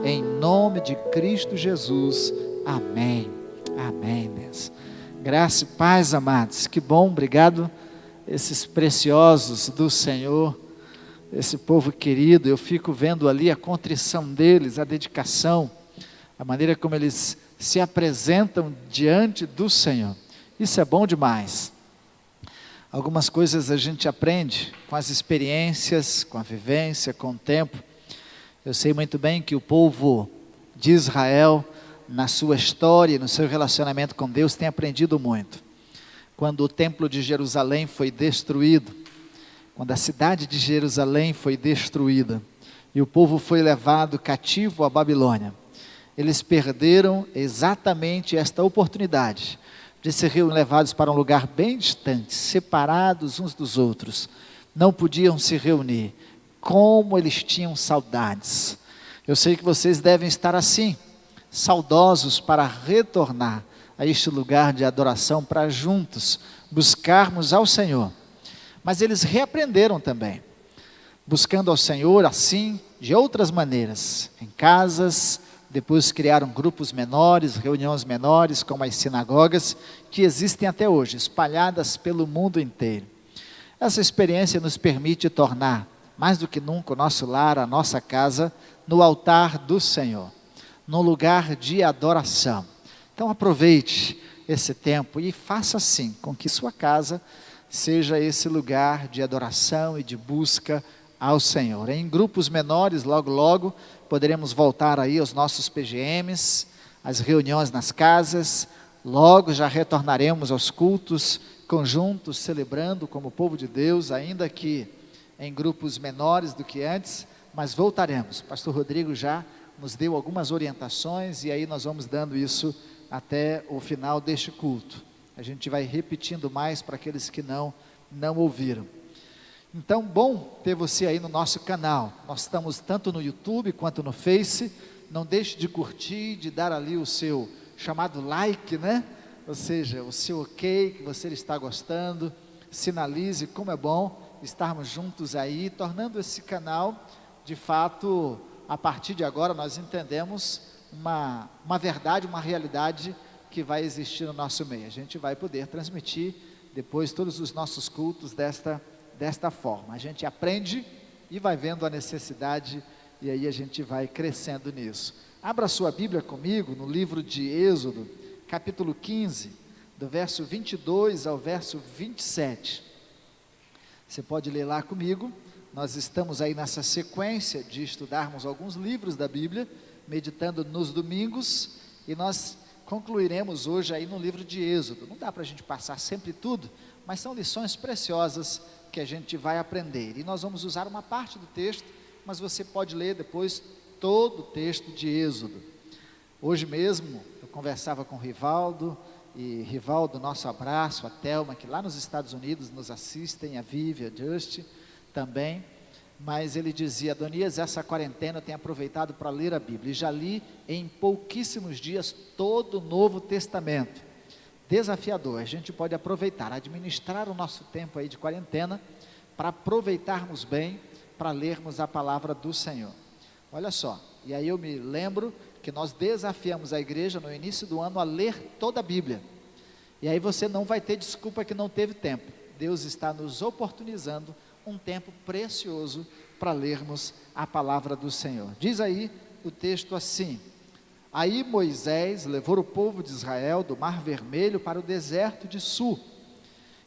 em nome de Cristo Jesus, amém, amém, Deus. Graça e paz, amados, que bom, obrigado, esses preciosos do Senhor, esse povo querido. Eu fico vendo ali a contrição deles, a dedicação, a maneira como eles se apresentam diante do Senhor. Isso é bom demais. Algumas coisas a gente aprende com as experiências, com a vivência, com o tempo. Eu sei muito bem que o povo de Israel, na sua história, no seu relacionamento com Deus, tem aprendido muito. Quando o templo de Jerusalém foi destruído, quando a cidade de Jerusalém foi destruída, e o povo foi levado cativo à Babilônia, eles perderam exatamente esta oportunidade de serem levados para um lugar bem distante, separados uns dos outros. Não podiam se reunir. Como eles tinham saudades. Eu sei que vocês devem estar assim, saudosos para retornar a este lugar de adoração, para juntos buscarmos ao Senhor. Mas eles reaprenderam também, buscando ao Senhor assim, de outras maneiras, em casas. Depois criaram grupos menores, reuniões menores, como as sinagogas, que existem até hoje, espalhadas pelo mundo inteiro. Essa experiência nos permite tornar, mais do que nunca, o nosso lar, a nossa casa, no altar do Senhor, num lugar de adoração. Então aproveite esse tempo e faça assim, com que sua casa seja esse lugar de adoração e de busca ao Senhor. Em grupos menores, logo logo, poderemos voltar aí aos nossos PGMs, às reuniões nas casas. Logo já retornaremos aos cultos conjuntos, celebrando como povo de Deus, ainda que em grupos menores do que antes, mas voltaremos. O pastor Rodrigo já nos deu algumas orientações e aí nós vamos dando isso até o final deste culto. A gente vai repetindo mais para aqueles que não ouviram. Então, bom ter você aí no nosso canal. Nós estamos tanto no YouTube quanto no Face. Não deixe de curtir, de dar ali o seu chamado like, né? Ou seja, o seu ok, que você está gostando. Sinalize como é bom estarmos juntos aí, tornando esse canal, de fato, a partir de agora nós entendemos uma verdade, uma realidade que vai existir no nosso meio. A gente vai poder transmitir depois todos os nossos cultos desta forma. A gente aprende e vai vendo a necessidade e aí a gente vai crescendo nisso. Abra sua Bíblia comigo no livro de Êxodo, capítulo 15, do verso 22 ao verso 27. Você pode ler lá comigo. Nós estamos aí nessa sequência de estudarmos alguns livros da Bíblia, meditando nos domingos, e nós concluiremos hoje aí no livro de Êxodo. Não dá para a gente passar sempre tudo, mas são lições preciosas que a gente vai aprender, e nós vamos usar uma parte do texto, mas você pode ler depois todo o texto de Êxodo. Hoje mesmo eu conversava com o Rivaldo, e Rivaldo, nosso abraço, a Thelma, que lá nos Estados Unidos nos assistem, a Vivi, a Just também, mas ele dizia: Adonias, essa quarentena eu tenho aproveitado para ler a Bíblia, e já li em pouquíssimos dias todo o Novo Testamento. Desafiador. A gente pode aproveitar, administrar o nosso tempo aí de quarentena, para aproveitarmos bem, para lermos a palavra do Senhor. Olha só, e aí eu me lembro que nós desafiamos a igreja no início do ano a ler toda a Bíblia, e aí você não vai ter desculpa que não teve tempo. Deus está nos oportunizando um tempo precioso para lermos a palavra do Senhor. Diz aí o texto assim: Aí Moisés levou o povo de Israel do Mar Vermelho para o deserto de Sur.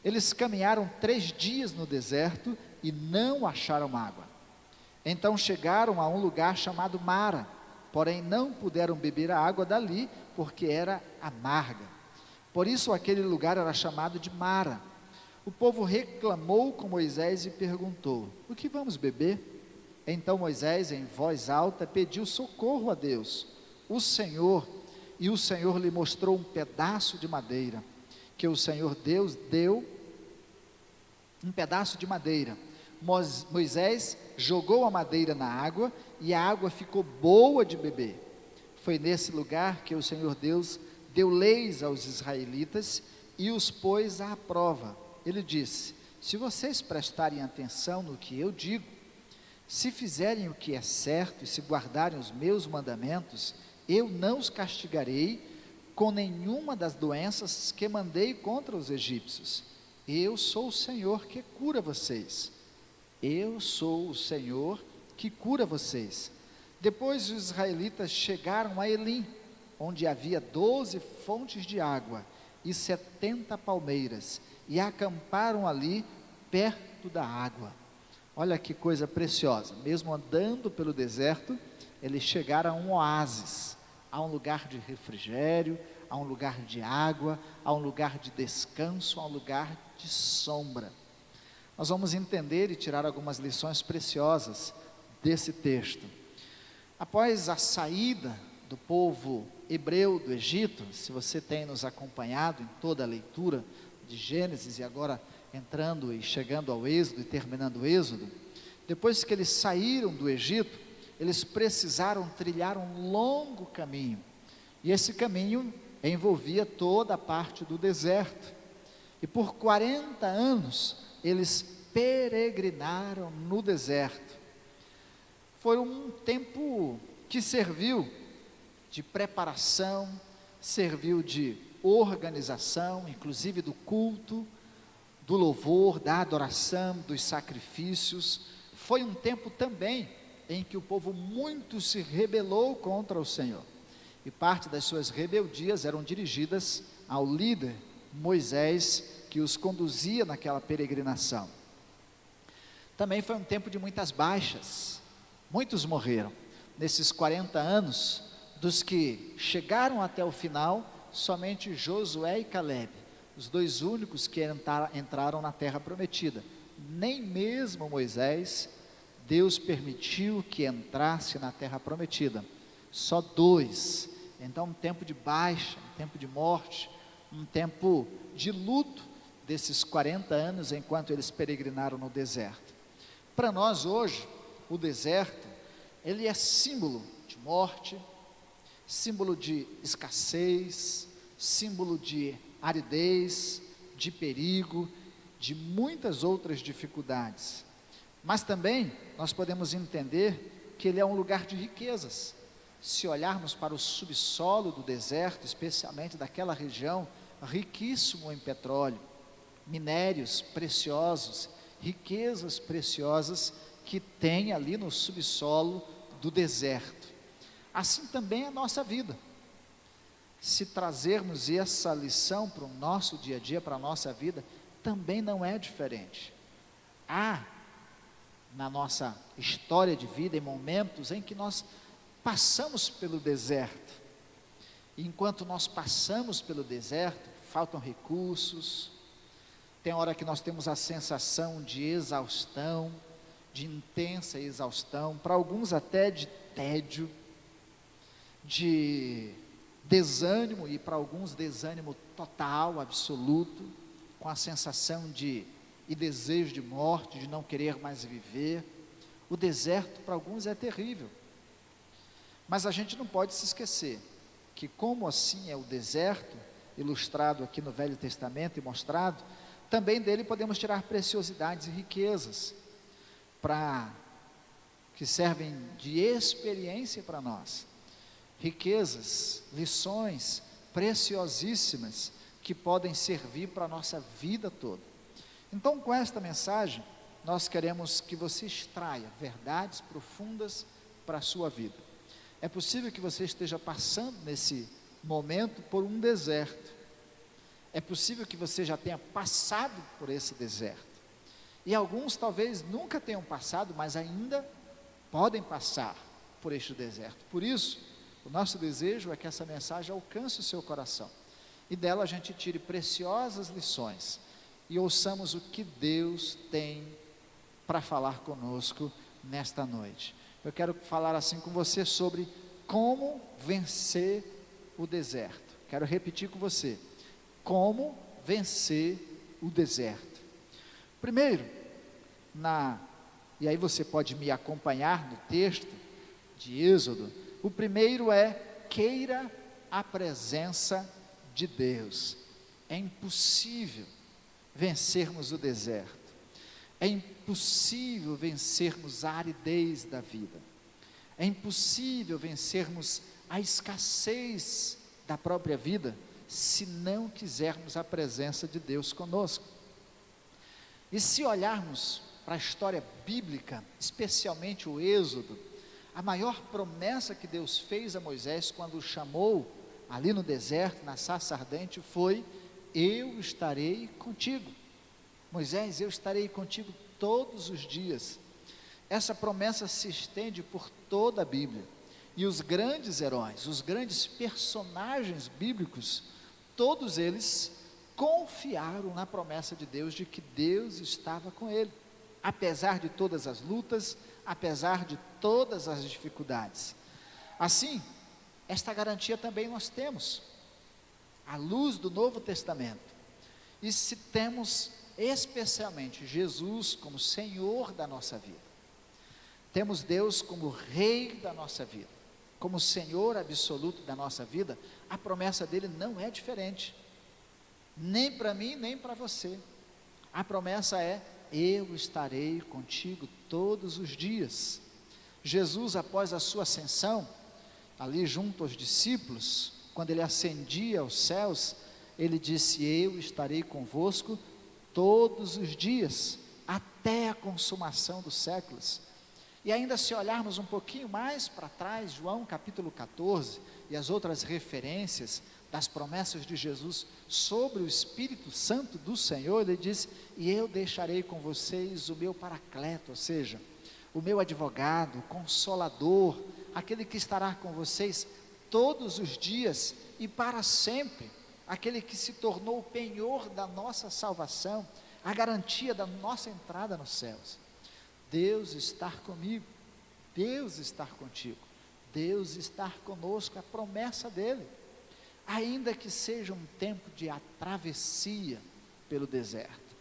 Eles caminharam 3 dias no deserto e não acharam água. Então chegaram a um lugar chamado Mara, porém não puderam beber a água dali, porque era amarga. Por isso aquele lugar era chamado de Mara. O povo reclamou com Moisés e perguntou: o que vamos beber? Então Moisés, em voz alta, pediu socorro a Deus, o Senhor lhe mostrou um pedaço de madeira, que o Senhor Deus deu, um pedaço de madeira. Moisés jogou a madeira na água, e a água ficou boa de beber. Foi nesse lugar que o Senhor Deus deu leis aos israelitas, e os pôs à prova. Ele disse: se vocês prestarem atenção no que eu digo, Se fizerem o que é certo e se guardarem os meus mandamentos, eu não os castigarei com nenhuma das doenças que mandei contra os egípcios. Eu sou o Senhor que cura vocês. Eu sou o Senhor que cura vocês. Depois os israelitas chegaram a Elim, onde havia 12 fontes de água e 70 palmeiras, e acamparam ali perto da água. Olha que coisa preciosa, mesmo andando pelo deserto, eles chegaram a um oásis, a um lugar de refrigério, a um lugar de água, a um lugar de descanso, a um lugar de sombra. Nós vamos entender e tirar algumas lições preciosas desse texto. Após a saída do povo hebreu do Egito, se você tem nos acompanhado em toda a leitura de Gênesis e agora entrando e chegando ao Êxodo e terminando o Êxodo, depois que eles saíram do Egito, eles precisaram trilhar um longo caminho, e esse caminho envolvia toda a parte do deserto, e por 40 anos eles peregrinaram no deserto. Foi um tempo que serviu de preparação, serviu de organização, inclusive do culto, do louvor, da adoração, dos sacrifícios. Foi um tempo também em que o povo muito se rebelou contra o Senhor, e parte das suas rebeldias eram dirigidas ao líder Moisés, que os conduzia naquela peregrinação. Também foi um tempo de muitas baixas, muitos morreram. Nesses 40 anos, dos que chegaram até o final, somente Josué e Caleb, os dois únicos que entraram na terra prometida. Nem mesmo Moisés, Deus permitiu que entrasse na terra prometida, só 2. Então um tempo de baixa, um tempo de morte, um tempo de luto desses 40 anos enquanto eles peregrinaram no deserto. Para nós hoje, o deserto, ele é símbolo de morte, símbolo de escassez, símbolo de aridez, de perigo, de muitas outras dificuldades. Mas também nós podemos entender que ele é um lugar de riquezas. Se olharmos para o subsolo do deserto, especialmente daquela região, riquíssimo em petróleo, minérios preciosos, riquezas preciosas que tem ali no subsolo do deserto. Assim também é a nossa vida. Se trazermos essa lição para o nosso dia a dia, para a nossa vida, também não é diferente. Há na nossa história de vida em momentos em que nós passamos pelo deserto. E enquanto nós passamos pelo deserto, faltam recursos, tem hora que nós temos a sensação de exaustão, de intensa exaustão, para alguns até de tédio, de desânimo, e para alguns desânimo total, absoluto, com a sensação e desejo de morte, de não querer mais viver. O deserto para alguns é terrível, mas a gente não pode se esquecer que, como assim é o deserto, ilustrado aqui no Velho Testamento e mostrado, também dele podemos tirar preciosidades e riquezas, que servem de experiência para nós, riquezas, lições preciosíssimas, que podem servir para a nossa vida toda. Então, com esta mensagem, nós queremos que você extraia verdades profundas para a sua vida. É possível que você esteja passando nesse momento por um deserto, é possível que você já tenha passado por esse deserto, e alguns talvez nunca tenham passado, mas ainda podem passar por este deserto. Por isso, o nosso desejo é que essa mensagem alcance o seu coração, e dela a gente tire preciosas lições, e ouçamos o que Deus tem para falar conosco nesta noite. Eu quero falar assim com você sobre como vencer o deserto. Quero repetir com você: como vencer o deserto. Primeiro, e aí você pode me acompanhar no texto de Êxodo. O primeiro é: queira a presença de Deus. É impossível vencermos o deserto. É impossível vencermos a aridez da vida. É impossível vencermos a escassez da própria vida se não quisermos a presença de Deus conosco. E se olharmos para a história bíblica, especialmente o Êxodo, a maior promessa que Deus fez a Moisés quando o chamou ali no deserto, na sarça ardente, foi: eu estarei contigo. Moisés, eu estarei contigo todos os dias. Essa promessa se estende por toda a Bíblia. E os grandes heróis, os grandes personagens bíblicos, todos eles confiaram na promessa de Deus de que Deus estava com ele, apesar de todas as lutas, apesar de todas as dificuldades. Assim, esta garantia também nós temos, à luz do Novo Testamento. E se temos especialmente Jesus como Senhor da nossa vida, temos Deus como Rei da nossa vida, como Senhor absoluto da nossa vida, a promessa dele não é diferente, nem para mim, nem para você. A promessa é: eu estarei contigo todos os dias. Jesus, após a sua ascensão, ali junto aos discípulos, quando ele ascendia aos céus, ele disse: eu estarei convosco todos os dias, até a consumação dos séculos. E ainda, se olharmos um pouquinho mais para trás, João capítulo 14, e as outras referências das promessas de Jesus sobre o Espírito Santo do Senhor, ele diz: e eu deixarei com vocês o meu Paracleto, ou seja, o meu advogado, consolador, aquele que estará com vocês todos os dias e para sempre, aquele que se tornou o penhor da nossa salvação, a garantia da nossa entrada nos céus. Deus estar comigo, Deus estar contigo, Deus estar conosco, a promessa dele, ainda que seja um tempo de travessia pelo deserto.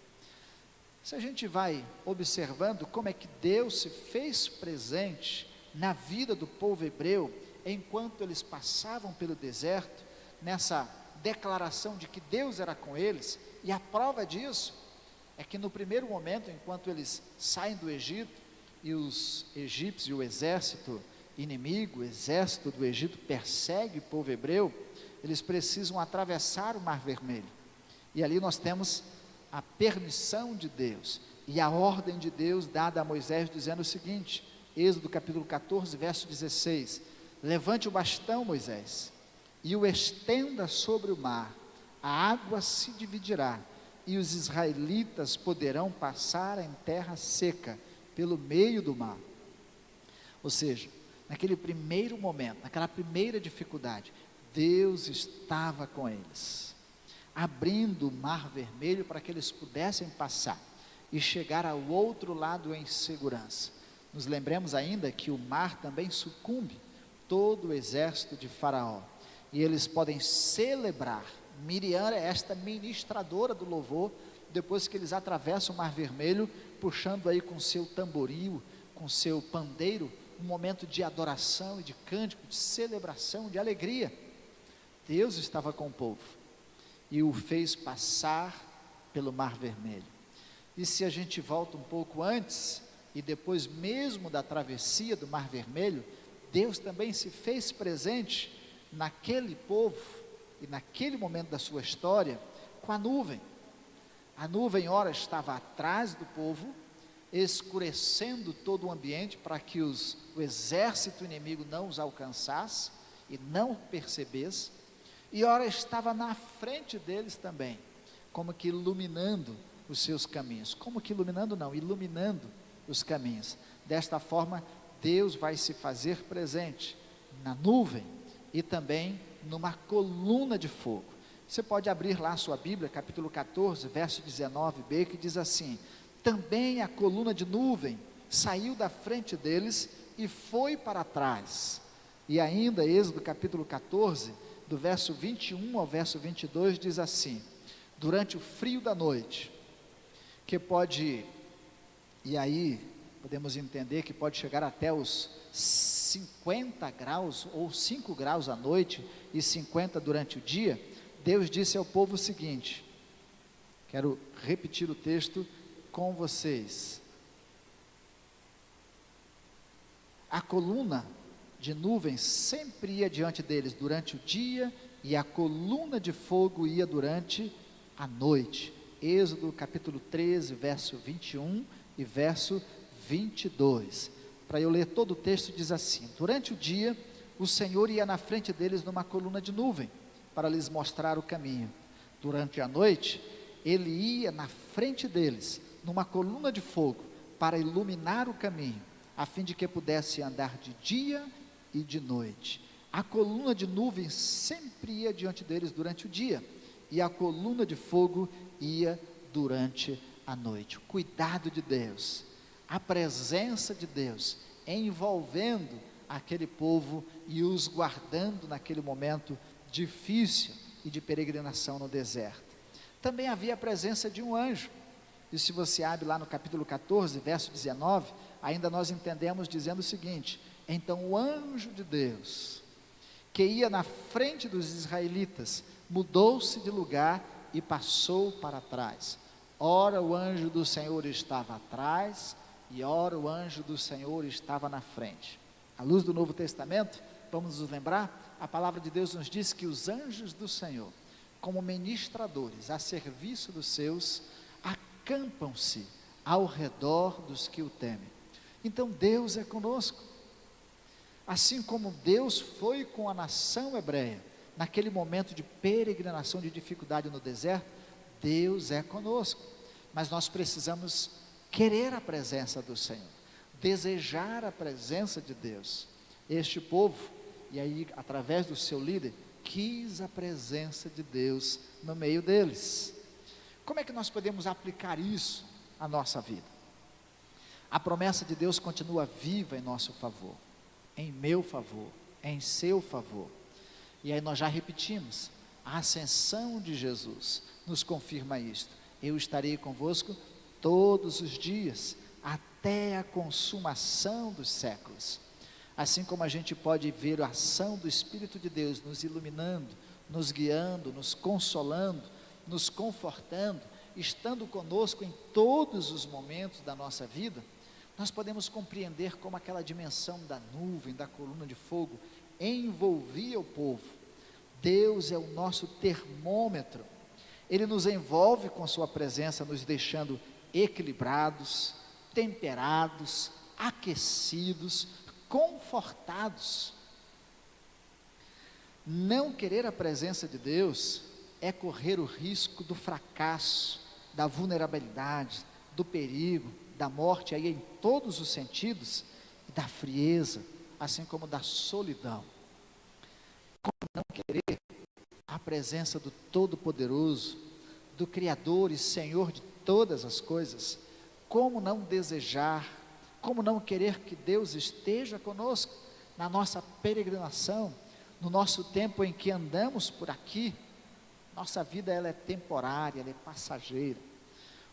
Se a gente vai observando como é que Deus se fez presente na vida do povo hebreu, enquanto eles passavam pelo deserto, nessa declaração de que Deus era com eles, e a prova disso é que no primeiro momento, enquanto eles saem do Egito, e os egípcios e o exército inimigo, o exército do Egito persegue o povo hebreu, eles precisam atravessar o Mar Vermelho, e ali nós temos a permissão de Deus, e a ordem de Deus dada a Moisés, dizendo o seguinte, Êxodo capítulo 14, verso 16, levante o bastão, Moisés, e o estenda sobre o mar, a água se dividirá, e os israelitas poderão passar em terra seca, pelo meio do mar. Ou seja, naquele primeiro momento, naquela primeira dificuldade, Deus estava com eles, abrindo o Mar Vermelho para que eles pudessem passar, e chegar ao outro lado em segurança. Nos lembremos ainda que o mar também sucumbe todo o exército de Faraó, e eles podem celebrar. Miriam é esta ministradora do louvor, depois que eles atravessam o Mar Vermelho, puxando aí com seu tamboril, com seu pandeiro, um momento de adoração e de cântico, de celebração, de alegria. Deus estava com o povo, e o fez passar pelo Mar Vermelho. E se a gente volta um pouco antes, e depois mesmo da travessia do Mar Vermelho, Deus também se fez presente naquele povo, e naquele momento da sua história, com a nuvem. A nuvem ora estava atrás do povo, escurecendo todo o ambiente para que o exército inimigo não os alcançasse e não percebesse, e ora estava na frente deles também, como que iluminando os seus caminhos. Como que iluminando? Não, iluminando os caminhos. Desta forma, Deus vai se fazer presente na nuvem e também numa coluna de fogo. Você pode abrir lá a sua Bíblia, capítulo 14, verso 19b, que diz assim: também a coluna de nuvem saiu da frente deles e foi para trás. E ainda, Êxodo capítulo 14, do verso 21 ao verso 22, diz assim: durante o frio da noite, que pode, e aí podemos entender que pode chegar até os 50 graus, ou 5 graus à noite, e 50 durante o dia, Deus disse ao povo o seguinte, quero repetir o texto com vocês. A coluna de nuvens sempre ia diante deles durante o dia, e a coluna de fogo ia durante a noite. Êxodo capítulo 13, verso 21 e verso 22. Para eu ler todo o texto, diz assim: durante o dia, o Senhor ia na frente deles numa coluna de nuvem, para lhes mostrar o caminho. Durante a noite, ele ia na frente deles, numa coluna de fogo, para iluminar o caminho, a fim de que pudesse andar de dia e de noite. A coluna de nuvem sempre ia diante deles durante o dia, e a coluna de fogo ia durante a noite. O cuidado de Deus, a presença de Deus, envolvendo aquele povo e os guardando naquele momento difícil e de peregrinação no deserto. Também havia a presença de um anjo, e se você abre lá no capítulo 14, verso 19, ainda nós entendemos dizendo o seguinte: então o anjo de Deus, que ia na frente dos israelitas, mudou-se de lugar e passou para trás. Ora o anjo do Senhor estava atrás, e ora o anjo do Senhor estava na frente. À luz do Novo Testamento, vamos nos lembrar, a palavra de Deus nos diz que os anjos do Senhor, como ministradores a serviço dos seus, acampam-se ao redor dos que o temem. Então Deus é conosco, assim como Deus foi com a nação hebreia, naquele momento de peregrinação, de dificuldade no deserto. Deus é conosco, mas nós precisamos querer a presença do Senhor, desejar a presença de Deus. Este povo, e aí através do seu líder, quis a presença de Deus no meio deles. Como é que nós podemos aplicar isso à nossa vida? A promessa de Deus continua viva em nosso favor, em meu favor, em seu favor. E aí nós já repetimos, a ascensão de Jesus nos confirma isto: eu estarei convosco todos os dias, até a consumação dos séculos. Assim como a gente pode ver a ação do Espírito de Deus nos iluminando, nos guiando, nos consolando, nos confortando, estando conosco em todos os momentos da nossa vida, nós podemos compreender como aquela dimensão da nuvem, da coluna de fogo, envolvia o povo. Deus é o nosso termômetro, Ele nos envolve com sua presença, nos deixando equilibrados, temperados, aquecidos, confortados. Não querer a presença de Deus é correr o risco do fracasso, da vulnerabilidade, do perigo, da morte, aí em todos os sentidos, e da frieza, assim como da solidão. Como não querer a presença do Todo-Poderoso, do Criador e Senhor de todas as coisas? Como não desejar, como não querer que Deus esteja conosco na nossa peregrinação, no nosso tempo em que andamos por aqui? Nossa vida, ela é temporária, ela é passageira.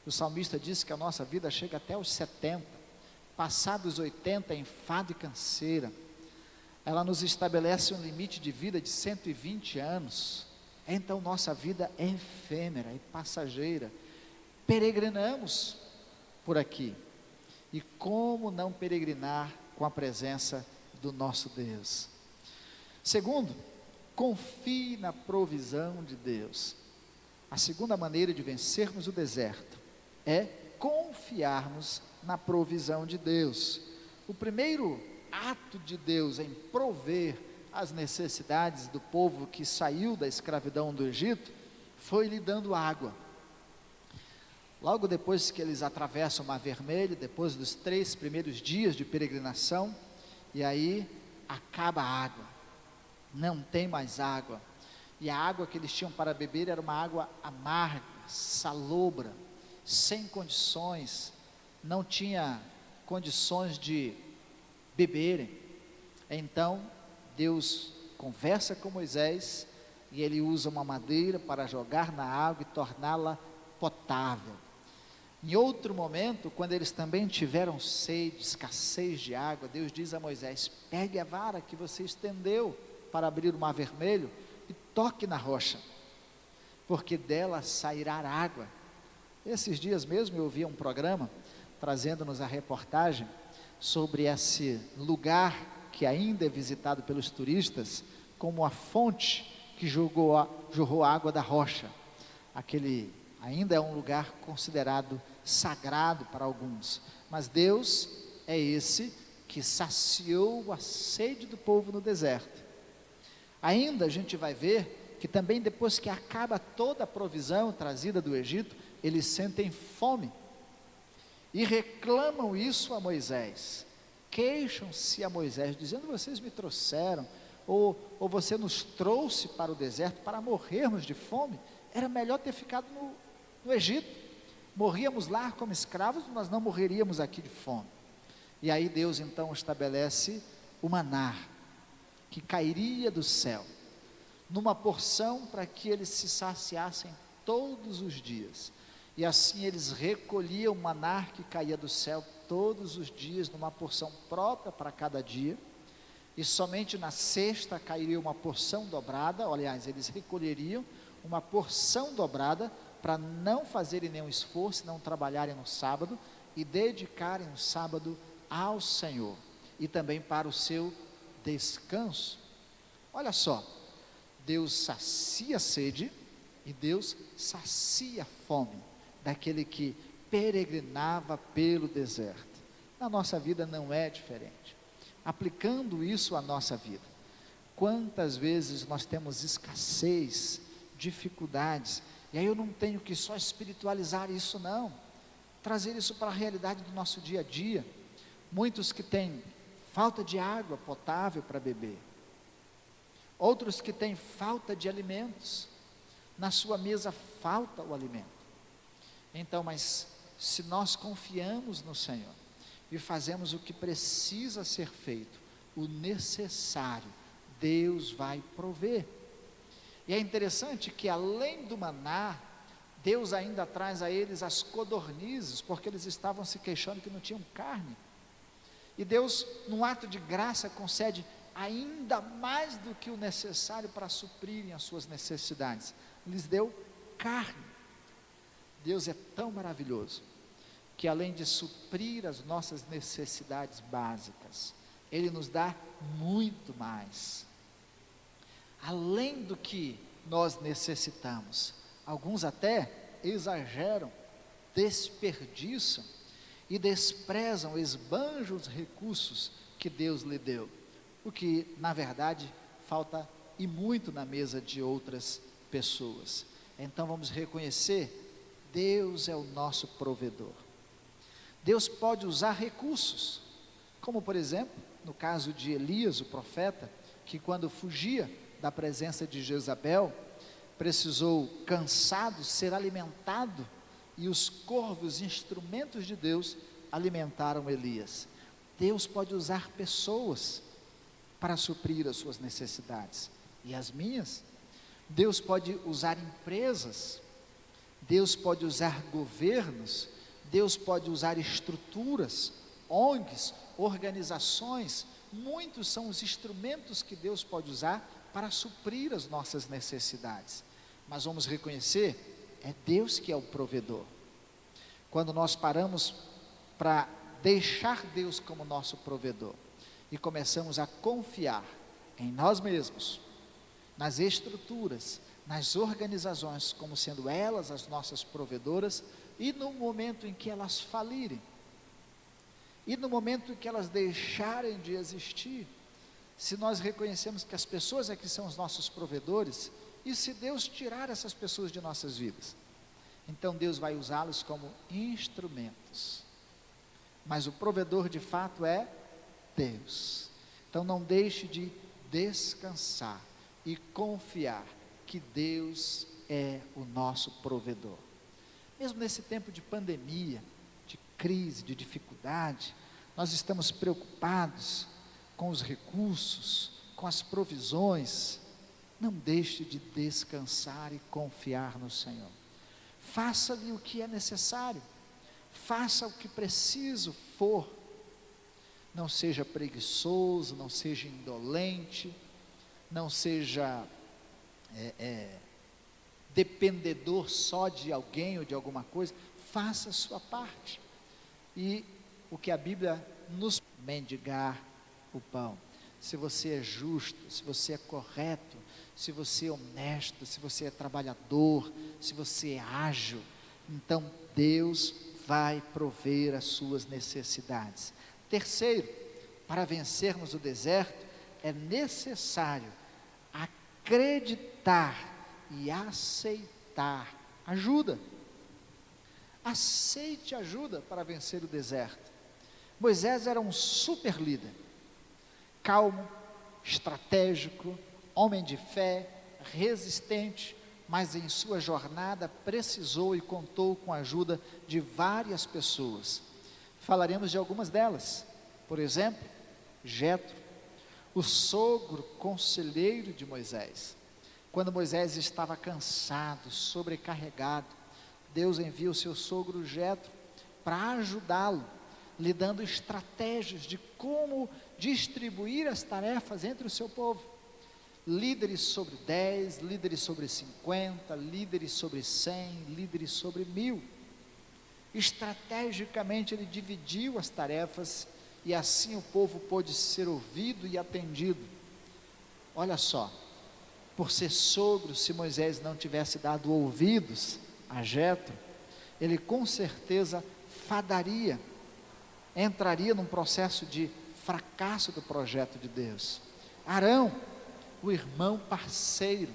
O salmista diz que a nossa vida chega até os 70, passados 80, enfado e canseira. Ela nos estabelece um limite de vida de 120 anos, então nossa vida é efêmera, é passageira. Peregrinamos por aqui, e como não peregrinar com a presença do nosso Deus? Segundo, confie na provisão de Deus. A segunda maneira de vencermos o deserto é confiarmos na provisão de Deus. O primeiro ato de Deus em prover as necessidades do povo que saiu da escravidão do Egito foi lhe dando água. Logo depois que eles atravessam o Mar Vermelho, depois dos 3 primeiros dias de peregrinação, e aí acaba a água, não tem mais água, e a água que eles tinham para beber era uma água amarga, salobra, sem condições, não tinha condições de beberem. Então Deus conversa com Moisés, e ele usa uma madeira para jogar na água e torná-la potável. Em outro momento, quando eles também tiveram sede, escassez de água, Deus diz a Moisés: pegue a vara que você estendeu para abrir o Mar Vermelho e toque na rocha, porque dela sairá água. Esses dias mesmo eu ouvi um programa trazendo-nos a reportagem sobre esse lugar que ainda é visitado pelos turistas como a fonte que jorrou água da rocha. Aquele ainda é um lugar considerado sagrado para alguns, mas Deus é esse que saciou a sede do povo no deserto. Ainda a gente vai ver que também depois que acaba toda a provisão trazida do Egito, eles sentem fome e reclamam isso a Moisés, queixam-se a Moisés, dizendo: vocês me trouxeram, ou você nos trouxe para o deserto para morrermos de fome, era melhor ter ficado no Egito, morríamos lá como escravos, mas não morreríamos aqui de fome. E aí Deus então estabelece o maná, que cairia do céu, numa porção para que eles se saciassem todos os dias. E assim eles recolhiam o maná que caía do céu todos os dias, numa porção própria para cada dia, e somente na sexta cairia uma porção dobrada. Aliás, eles recolheriam uma porção dobrada para não fazerem nenhum esforço, não trabalharem no sábado e dedicarem o sábado ao Senhor e também para o seu descanso. Olha só, Deus sacia a sede e Deus sacia a fome daquele que peregrinava pelo deserto. Na nossa vida não é diferente. Aplicando isso à nossa vida, quantas vezes nós temos escassez, dificuldades, e aí eu não tenho que só espiritualizar isso não, trazer isso para a realidade do nosso dia a dia. Muitos que têm falta de água potável para beber, outros que têm falta de alimentos, na sua mesa falta o alimento. Então, mas se nós confiamos no Senhor e fazemos o que precisa ser feito, o necessário, Deus vai prover. E é interessante que além do maná, Deus ainda traz a eles as codornizes, porque eles estavam se queixando que não tinham carne. E Deus, num ato de graça, concede ainda mais do que o necessário para suprirem as suas necessidades. Lhes deu carne. Deus é tão maravilhoso que além de suprir as nossas necessidades básicas, Ele nos dá muito mais. Além do que nós necessitamos, alguns até exageram, desperdiçam e desprezam, esbanjam os recursos que Deus lhe deu, o que na verdade falta e muito na mesa de outras pessoas. Então vamos reconhecer, Deus é o nosso provedor. Deus pode usar recursos, como por exemplo, no caso de Elias, o profeta, que quando fugia da presença de Jezabel, precisou, cansado, ser alimentado, e os corvos, instrumentos de Deus, alimentaram Elias. Deus pode usar pessoas para suprir as suas necessidades, e as minhas. Deus pode usar empresas, Deus pode usar governos, Deus pode usar estruturas, ONGs, organizações. Muitos são os instrumentos que Deus pode usar para suprir as nossas necessidades. Mas vamos reconhecer, é Deus que é o provedor. Quando nós paramos para deixar Deus como nosso provedor e começamos a confiar em nós mesmos, nas estruturas, nas organizações, como sendo elas as nossas provedoras, e no momento em que elas falirem, e no momento em que elas deixarem de existir, se nós reconhecemos que as pessoas é que são os nossos provedores, e se Deus tirar essas pessoas de nossas vidas, então Deus vai usá-los como instrumentos, mas o provedor de fato é Deus. Então não deixe de descansar e confiar que Deus é o nosso provedor. Mesmo nesse tempo de pandemia, de crise, de dificuldade, nós estamos preocupados com os recursos, com as provisões. Não deixe de descansar e confiar no Senhor. Faça-lhe o que é necessário, faça o que preciso for. Não seja preguiçoso, não seja indolente, não seja dependedor só de alguém ou de alguma coisa. faça a sua parte. E o que a Bíblia nos mendigar o pão. Se você é justo, se você é correto, se você é honesto, se você é trabalhador, se você é ágil, então Deus vai prover as suas necessidades. Terceiro, para vencermos o deserto, é necessário acreditar e aceitar ajuda. Aceite ajuda para vencer o deserto. Moisés era um super líder, calmo, estratégico, homem de fé, resistente, mas em sua jornada precisou e contou com a ajuda de várias pessoas. Falaremos de algumas delas. Por exemplo, Jetro, o sogro conselheiro de Moisés. Quando Moisés estava cansado, sobrecarregado, Deus envia o seu sogro Jetro para ajudá-lo, lhe dando estratégias de como distribuir as tarefas entre o seu povo. Líderes sobre 10, líderes sobre 50, líderes sobre 100, líderes sobre 1000. Estrategicamente ele dividiu as tarefas e assim o povo pôde ser ouvido e atendido. Olha só, por ser sogro, se Moisés não tivesse dado ouvidos a Jetro, ele com certeza entraria num processo de fracasso do projeto de Deus. Arão, o irmão parceiro.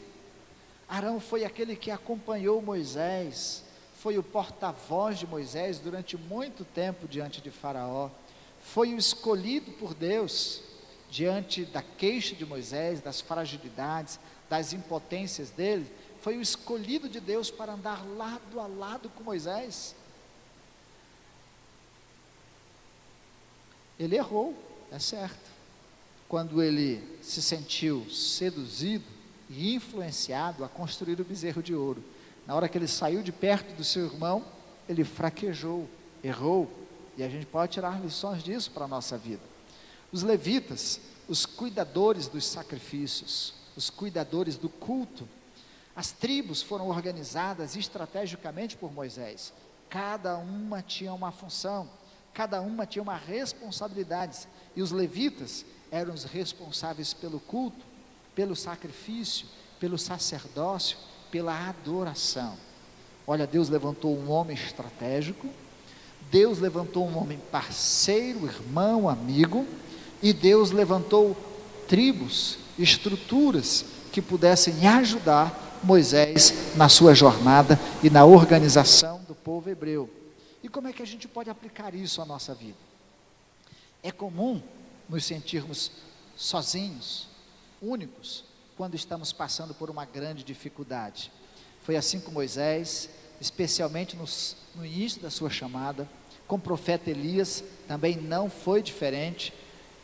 Arão foi aquele que acompanhou Moisés, foi o porta-voz de Moisés durante muito tempo diante de Faraó, foi o escolhido por Deus, diante da queixa de Moisés, das fragilidades, das impotências dele, foi o escolhido de Deus para andar lado a lado com Moisés. Ele errou, é certo, quando ele se sentiu seduzido e influenciado a construir o bezerro de ouro. Na hora que ele saiu de perto do seu irmão, ele fraquejou, errou, e a gente pode tirar lições disso para a nossa vida. Os levitas, os cuidadores dos sacrifícios, os cuidadores do culto, as tribos foram organizadas estrategicamente por Moisés. Cada uma tinha uma função, cada uma tinha uma responsabilidade, e os levitas eram os responsáveis pelo culto, pelo sacrifício, pelo sacerdócio, pela adoração. Olha, Deus levantou um homem estratégico, Deus levantou um homem parceiro, irmão, amigo, e Deus levantou tribos, estruturas que pudessem ajudar Moisés na sua jornada e na organização do povo hebreu. E como é que a gente pode aplicar isso à nossa vida? É comum nos sentirmos sozinhos, únicos, quando estamos passando por uma grande dificuldade. Foi assim com Moisés, especialmente no início da sua chamada. Com o profeta Elias também não foi diferente.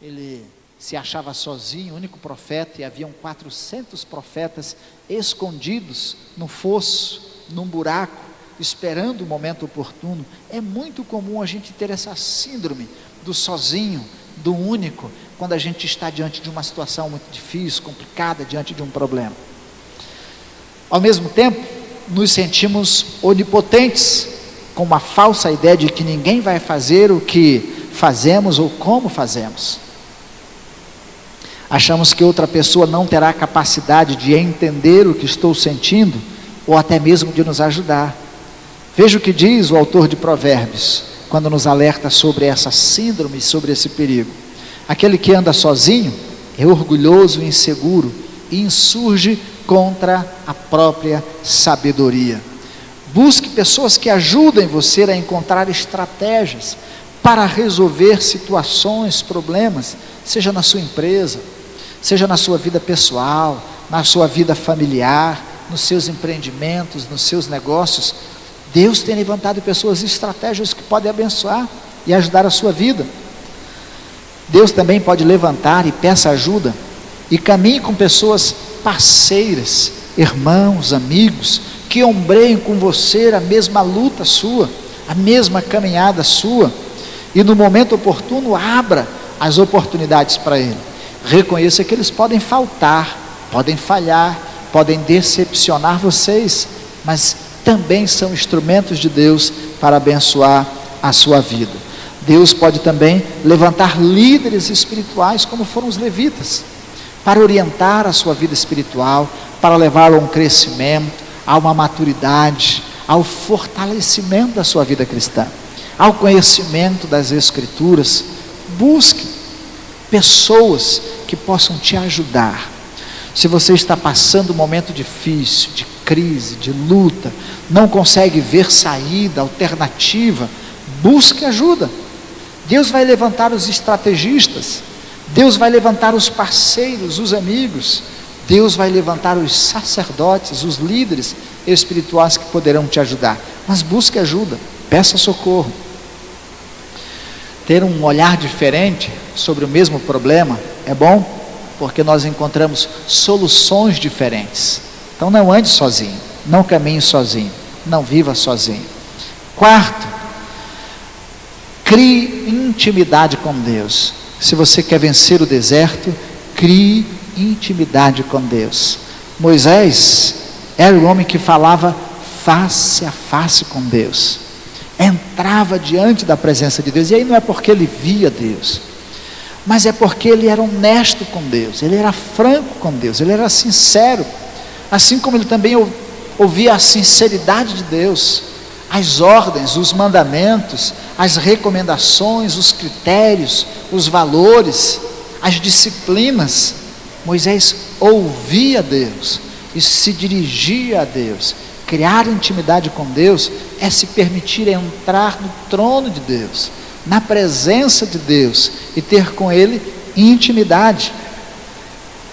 Ele se achava sozinho, o único profeta, e haviam 400 profetas escondidos no fosso, num buraco, esperando o momento oportuno. É muito comum a gente ter essa síndrome do sozinho, do único, quando a gente está diante de uma situação muito difícil, complicada, diante de um problema. Ao mesmo tempo, nos sentimos onipotentes, com uma falsa ideia de que ninguém vai fazer o que fazemos ou como fazemos. Achamos que outra pessoa não terá capacidade de entender o que estou sentindo, ou até mesmo de nos ajudar. Veja o que diz o autor de Provérbios, quando nos alerta sobre essa síndrome, sobre esse perigo. Aquele que anda sozinho é orgulhoso e inseguro, e insurge contra a própria sabedoria. Busque pessoas que ajudem você a encontrar estratégias para resolver situações, problemas, seja na sua empresa, seja na sua vida pessoal, na sua vida familiar, nos seus empreendimentos, nos seus negócios. Deus tem levantado pessoas estratégicas que podem abençoar e ajudar a sua vida. Deus também pode levantar e peça ajuda, e caminhe com pessoas parceiras, irmãos, amigos, que ombreiem com você a mesma luta sua, a mesma caminhada sua, e no momento oportuno abra as oportunidades para ele. Reconheça que eles podem faltar, podem falhar, podem decepcionar vocês, mas também são instrumentos de Deus para abençoar a sua vida. Deus pode também levantar líderes espirituais, como foram os levitas, para orientar a sua vida espiritual, para levá-lo a um crescimento, a uma maturidade, ao fortalecimento da sua vida cristã, ao conhecimento das Escrituras. Busque pessoas que possam te ajudar. Se você está passando um momento difícil, de crise, de luta, não consegue ver saída, alternativa, busque ajuda. Deus vai levantar os estrategistas, Deus vai levantar os parceiros, os amigos, Deus vai levantar os sacerdotes, os líderes espirituais que poderão te ajudar. Mas busque ajuda, peça socorro. Ter um olhar diferente sobre o mesmo problema é bom, porque nós encontramos soluções diferentes. Então não ande sozinho, não caminhe sozinho, não viva sozinho. Quarto, crie intimidade com Deus. Se você quer vencer o deserto, crie intimidade com Deus. Moisés era o homem que falava face a face com Deus, entrava diante da presença de Deus, e aí não é porque ele via Deus, mas é porque ele era honesto com Deus, ele era franco com Deus, ele era sincero, assim como ele também ouvia a sinceridade de Deus, as ordens, os mandamentos, as recomendações, os critérios, os valores, as disciplinas. Moisés ouvia Deus e se dirigia a Deus. Criar intimidade com Deus é se permitir entrar no trono de Deus, na presença de Deus, e ter com Ele intimidade.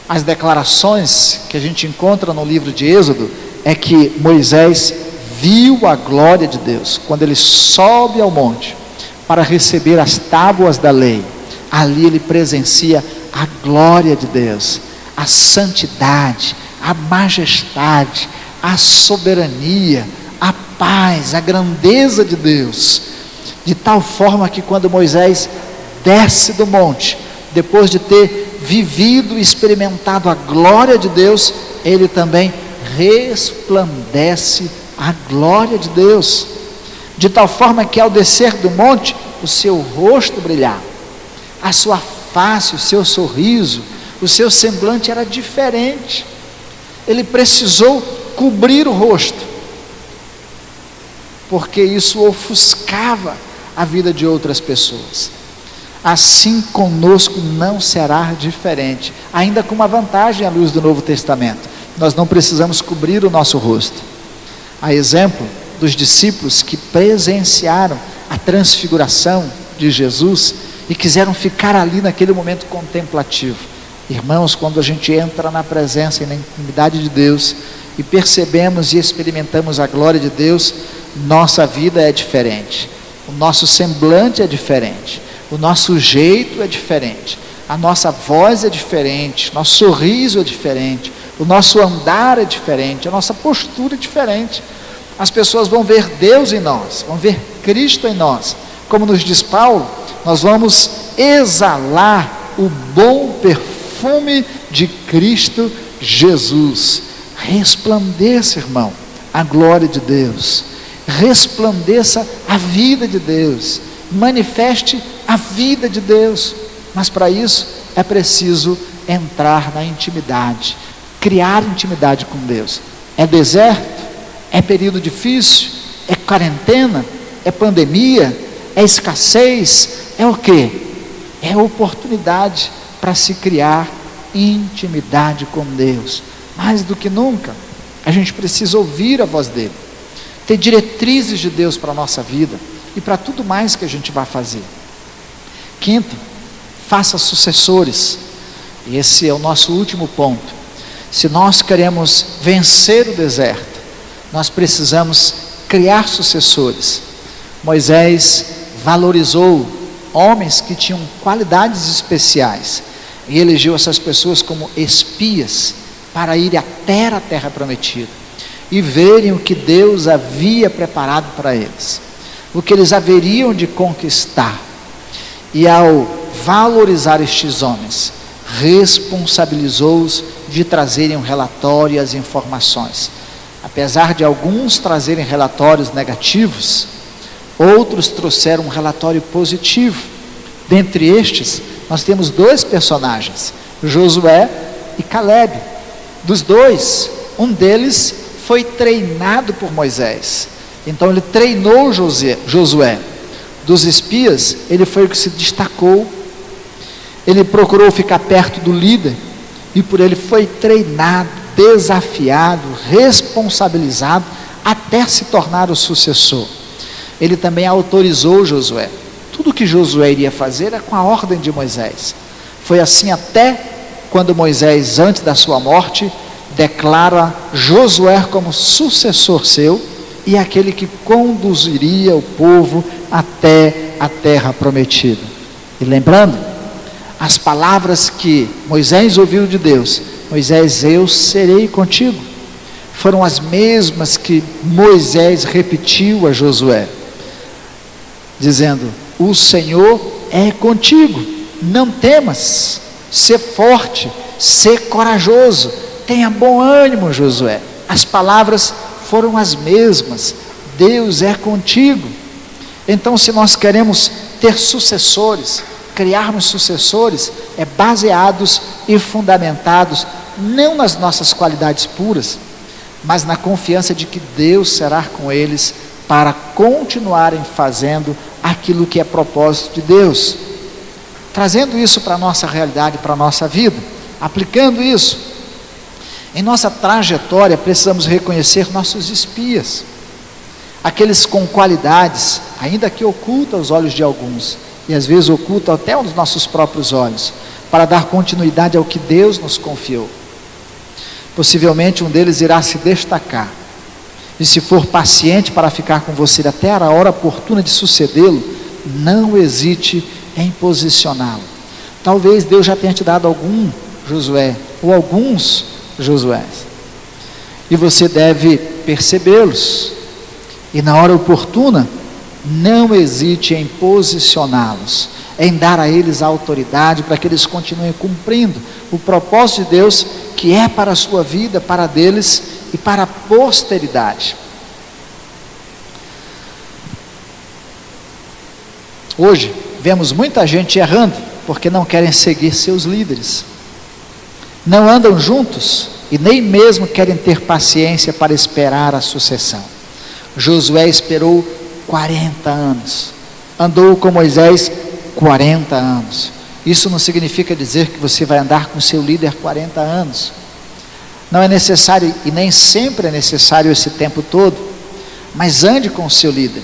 As declarações que a gente encontra no livro de Êxodo é que Moisés viu a glória de Deus quando ele sobe ao monte para receber as tábuas da lei. Ali ele presencia a glória de Deus, a santidade, a majestade, a soberania, a paz, a grandeza de Deus, de tal forma que quando Moisés desce do monte, depois de ter vivido e experimentado a glória de Deus, ele também resplandece a glória de Deus, de tal forma que ao descer do monte, o seu rosto brilhava, a sua face, o seu sorriso, o seu semblante era diferente. Ele precisou cobrir o rosto, porque isso ofuscava a vida de outras pessoas. Assim conosco não será diferente, ainda com uma vantagem à luz do Novo Testamento: nós não precisamos cobrir o nosso rosto. A exemplo dos discípulos que presenciaram a transfiguração de Jesus e quiseram ficar ali naquele momento contemplativo. Irmãos, quando a gente entra na presença e na intimidade de Deus e percebemos e experimentamos a glória de Deus, nossa vida é diferente, o nosso semblante é diferente, o nosso jeito é diferente, a nossa voz é diferente, nosso sorriso é diferente, o nosso andar é diferente, a nossa postura é diferente. As pessoas vão ver Deus em nós, vão ver Cristo em nós. Como nos diz Paulo, nós vamos exalar o bom perfume de Cristo Jesus. Resplandeça, irmão, a glória de Deus, resplandeça a vida de Deus, manifeste a vida de Deus. Mas para isso é preciso entrar na intimidade, criar intimidade com Deus. É deserto, é período difícil, é quarentena, é pandemia, é escassez, é o quê? É oportunidade para se criar intimidade com Deus. Mais do que nunca, a gente precisa ouvir a voz dele, ter diretrizes de Deus para a nossa vida e para tudo mais que a gente vai fazer. Quinto, faça sucessores. E esse é o nosso último ponto. Se nós queremos vencer o deserto, nós precisamos criar sucessores. Moisés valorizou homens que tinham qualidades especiais e elegeu essas pessoas como espias para ir até a terra prometida e verem o que Deus havia preparado para eles, o que eles haveriam de conquistar. E ao valorizar estes homens, responsabilizou-os de trazerem um relatório e as informações. A Apesar de alguns trazerem relatórios negativos, outros trouxeram um relatório positivo. Dentre estes, nós temos 2 personagens, Josué e Calebe. Dos 2, um deles foi treinado por Moisés. Então ele treinou Josué. Dos espias, ele foi o que se destacou. Ele procurou ficar perto do líder e por ele foi treinado, desafiado, responsabilizado até se tornar o sucessor. Ele também autorizou Josué. Tudo que Josué iria fazer era com a ordem de Moisés. Foi assim até quando Moisés, antes da sua morte, declara Josué como sucessor seu e aquele que conduziria o povo até a terra prometida. E lembrando, as palavras que Moisés ouviu de Deus, Moisés, eu serei contigo, foram as mesmas que Moisés repetiu a Josué, dizendo, o Senhor é contigo, não temas, sê forte, sê corajoso, tenha bom ânimo, Josué. As palavras foram as mesmas, Deus é contigo. Então, se nós queremos ter sucessores, criarmos sucessores, é baseados e fundamentados, não nas nossas qualidades puras, mas na confiança de que Deus será com eles, para continuarem fazendo aquilo que é propósito de Deus, trazendo isso para a nossa realidade, para a nossa vida, aplicando isso. Em nossa trajetória, precisamos reconhecer nossos espias, aqueles com qualidades, ainda que ocultam aos olhos de alguns, e às vezes ocultam até aos nossos próprios olhos, para dar continuidade ao que Deus nos confiou. Possivelmente um deles irá se destacar, e se for paciente para ficar com você até a hora oportuna de sucedê-lo, não hesite em posicioná-lo. Talvez Deus já tenha te dado algum Josué, ou alguns Josués, e você deve percebê-los, e na hora oportuna, não hesite em posicioná-los, em dar a eles a autoridade, para que eles continuem cumprindo o propósito de Deus, que é para a sua vida, para deles e para a posteridade. Hoje, vemos muita gente errando, porque não querem seguir seus líderes, não andam juntos, e nem mesmo querem ter paciência para esperar a sucessão. Josué esperou 40 anos, andou com Moisés 40 anos, isso não significa dizer que você vai andar com seu líder 40 anos, não é necessário, e nem sempre é necessário esse tempo todo, mas ande com o seu líder.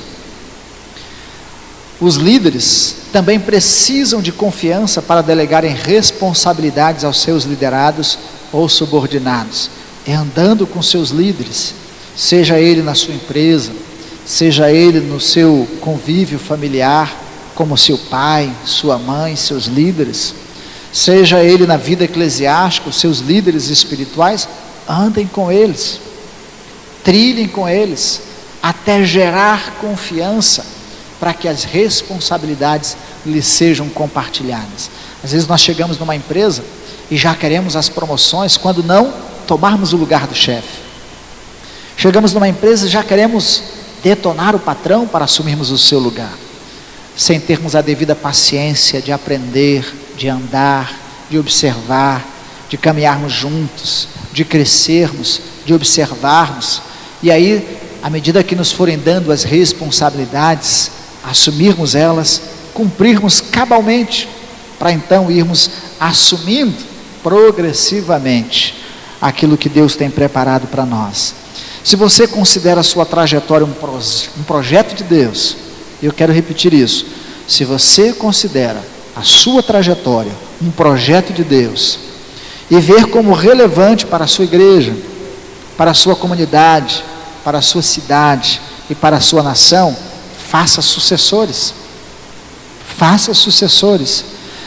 Os líderes também precisam de confiança para delegarem responsabilidades aos seus liderados ou subordinados, é andando com seus líderes, seja ele na sua empresa, seja ele no seu convívio familiar, como seu pai, sua mãe, seus líderes, seja ele na vida eclesiástica, os seus líderes espirituais, andem com eles, trilhem com eles, até gerar confiança, para que as responsabilidades lhes sejam compartilhadas. Às vezes nós chegamos numa empresa e já queremos as promoções, quando não tomarmos o lugar do chefe. Chegamos numa empresa e já queremos detonar o patrão para assumirmos o seu lugar, sem termos a devida paciência de aprender, de andar, de observar, de caminharmos juntos, de crescermos, de observarmos, e aí, à medida que nos forem dando as responsabilidades, assumirmos elas, cumprirmos cabalmente, para então irmos assumindo progressivamente aquilo que Deus tem preparado para nós. Se você considera a sua trajetória um projeto de Deus, eu quero repetir isso, se você considera a sua trajetória um projeto de Deus, e ver como relevante para a sua igreja, para a sua comunidade, para a sua cidade e para a sua nação, faça sucessores. Faça sucessores.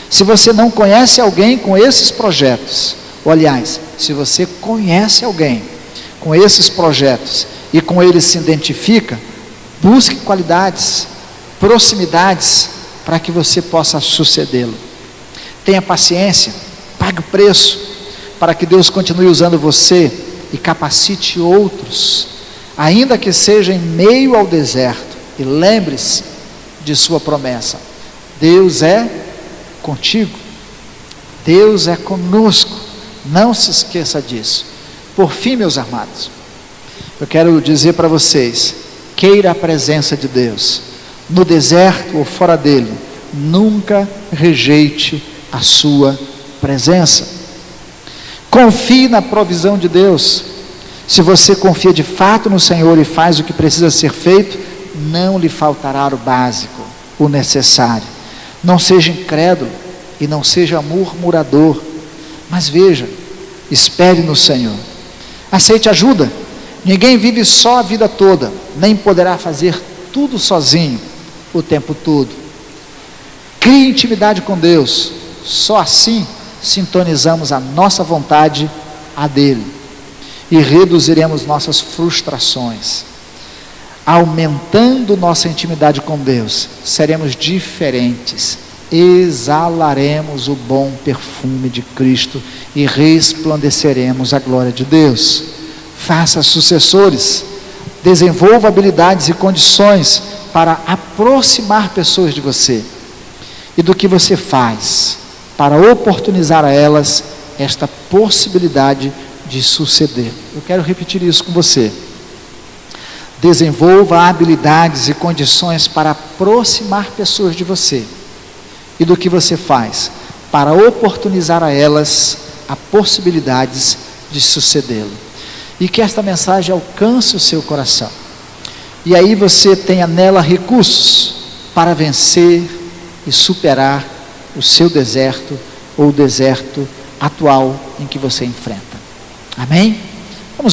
Se você não conhece alguém com esses projetos, ou aliás, se você conhece alguém com esses projetos e com eles se identifica, busque qualidades, proximidades, para que você possa sucedê-lo. Tenha paciência, pague o preço, para que Deus continue usando você e capacite outros, ainda que seja em meio ao deserto, e lembre-se de sua promessa: Deus é contigo, Deus é conosco, não se esqueça disso. Por fim, meus amados, eu quero dizer para vocês: queira a presença de Deus, no deserto ou fora dele, nunca rejeite a sua presença. Confie na provisão de Deus. Se você confia de fato no Senhor e faz o que precisa ser feito, não lhe faltará o básico, o necessário. Não seja incrédulo e não seja murmurador, mas veja, espere no Senhor, aceite ajuda. Ninguém vive só a vida toda, nem poderá fazer tudo sozinho o tempo todo. Crie intimidade com Deus, só assim sintonizamos a nossa vontade à dele e reduziremos nossas frustrações. Aumentando nossa intimidade com Deus, seremos diferentes, exalaremos o bom perfume de Cristo e resplandeceremos a glória de Deus. Faça sucessores, desenvolva habilidades e condições para aproximar pessoas de você e do que você faz, para oportunizar a elas esta possibilidade de suceder. Eu quero repetir isso com você. Desenvolva habilidades e condições para aproximar pessoas de você e do que você faz, para oportunizar a elas a possibilidades de sucedê-lo. E que esta mensagem alcance o seu coração, e aí você tenha nela recursos para vencer e superar o seu deserto ou o deserto atual em que você enfrenta. Amém?